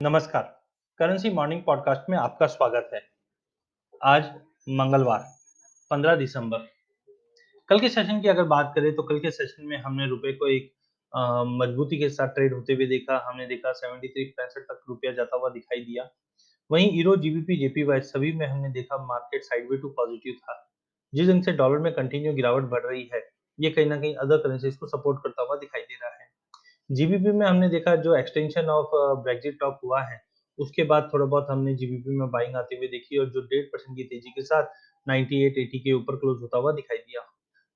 नमस्कार। Currency morning podcast में आपका स्वागत है। आज मंगलवार 15 दिसंबर। कल के सेशन की अगर बात करें तो कल के सेशन में हमने रुपए को एक मजबूती के साथ ट्रेड होते हुए देखा। हमने देखा 73.65 तक रुपया जाता हुआ दिखाई दिया। वहीं यूरो, जीबीपी, जेपीवाई सभी में हमने देखा मार्केट साइडवे टू पॉजिटिव था। जिस दिन से डॉलर में कंटिन्यू गिरावट बढ़ रही है, ये कहीं न कहीं अदर करेंसीज को सपोर्ट करता हुआ दिखाई दे रहा है। जीबीपी में हमने देखा जो एक्सटेंशन ऑफ ब्रेक्सिट टॉक हुआ है, उसके बाद थोड़ा बहुत हमने जीबीपी में बाइंग आते हुए देखी और जो 1.5% की तेजी के साथ 98-80 के ऊपर क्लोज होता हुआ दिखाई दिया।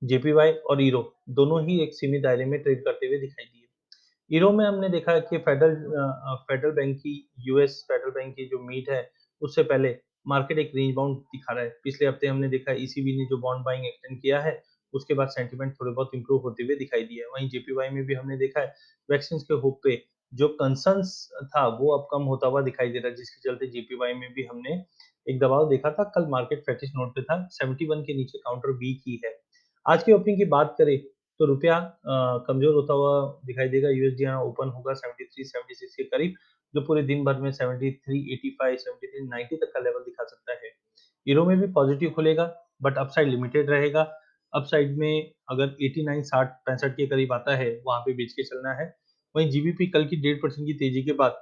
जेपीवाई और ईरो दोनों ही एक सीमित दायरे में ट्रेड करते हुए दिखाई दिए। ईरो में हमने देखा कि फेडरल बैंक की यूएस फेडरल बैंक की जो मीट है, उससे पहले मार्केट एक रेंज बाउंड दिखा रहा है। पिछले हफ्ते हमने देखा ईसीबी ने जो बॉन्ड बाइंग एक्सटेंड किया है, उसके बाद सेंटीमेंट थोड़े बहुत इंप्रूव होते हुए दिखाई दिए। वहीं जेपीवाई में भी हमने देखा है वैक्सीन के होप पे जो कंसर्न्स था वो अब कम होता हुआ दिखाई दे रहा है, जिसके चलते जेपीवाई में भी हमने एक दबाव देखा था। कल मार्केट फ्लैटिश नोट पे था, 71 के नीचे काउंटर वीक ही है। आज की ओपनिंग की बात करें तो रुपया कमज़ोर होता हुआ दिखाई देगा। यूएसडी ओपन होगा 73-76 के करीब, जो पूरे दिन भर में 73.85, 73.90 तक का लेवल दिखा सकता है। यूरो में भी पॉजिटिव खुलेगा, बट अपसाइड लिमिटेड रहेगा। अपसाइड में अगर 89, 60, 65 के करीब आता है, वहाँ पे बेच के चलना है। वहीं जीबीपी कल की 1.5% की तेजी के बाद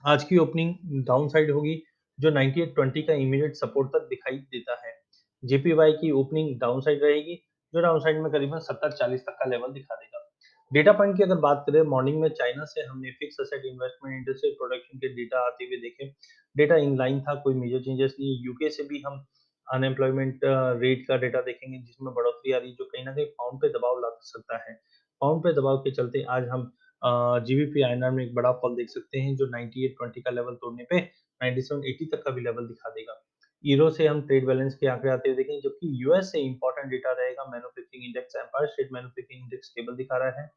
आज की ओपनिंग डाउन साइड होगी, जो 98.20 का इमीडिएट सपोर्ट तक दिखाई देता है। जेपीवाई की ओपनिंग डाउन साइड रहेगी, जो डाउन साइड में करीबन 70-40 तक का लेवल दिखा देगा। डेटा पॉइंट की अगर बात करें, मॉर्निंग में चाइना से हमने fix asset investment, industrial production के डेटा आते हुए देखे। डेटा इन लाइन था, कोई मेजर चेंजेस नहीं। यूके से भी हम अनएम्प्लॉयमेंट रेट का डेटा देखेंगे, जिसमें बढ़ोतरी आ रही है, जो कहीं न कहीं पाउंड पे दबाव ला सकता है। पाउंड पे दबाव के चलते आज हम जीबीपी आईएनआर में एक बड़ा फॉल देख सकते हैं, जो 98.20 का लेवल तोड़ने पे 97.80 तक का भी लेवल दिखा देगा। यूरो से हम ट्रेड बैलेंस के आंकड़े आते हुए देखेंगे, जबकि यूएस से इंपॉर्टेंट डेटा रहेगा manufacturing index. Empire State manufacturing index stable दिखा रहा है।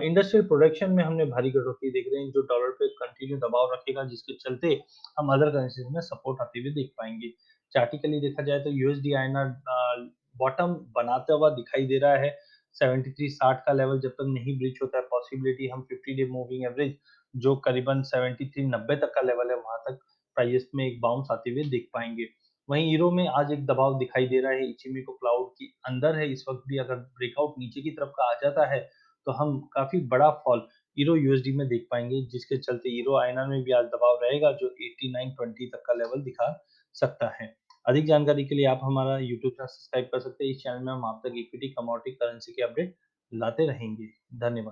इंडस्ट्रियल प्रोडक्शन में हमने भारी कटौती देख रहे हैं, जो डॉलर पे कंटिन्यू दबाव रखेगा, जिसके चलते हम अदर करेंसीज में सपोर्ट आते हुए देख पाएंगे। चार्टिकली देखा जाए तो यूएसडी आईएनआर बॉटम बनाता हुआ दिखाई दे रहा है। 73-60 का लेवल जब तक नहीं ब्रीच होता है, पॉसिबिलिटी हम 50 डे मूविंग एवरेज जो करीबन 73-90 तक का लेवल है, वहां तक प्राइस में एक बाउंस आते हुए देख पाएंगे। वहीं यूरो में आज एक दबाव दिखाई दे रहा है, इचिमिको क्लाउड की अंदर है इस वक्त भी। अगर ब्रेकआउट नीचे की तरफ का आ जाता है, तो हम काफी बड़ा फॉल यूरो यूएसडी में देख पाएंगे, जिसके चलते यूरो आईएनआर में भी आज दबाव रहेगा, जो 89.20 तक का लेवल दिखा सकता है। अधिक जानकारी के लिए आप हमारा यूट्यूब चैनल सब्सक्राइब कर सकते हैं। इस चैनल में हम आप तक इक्विटी, कमोडिटी, करेंसी के अपडेट लाते रहेंगे। धन्यवाद।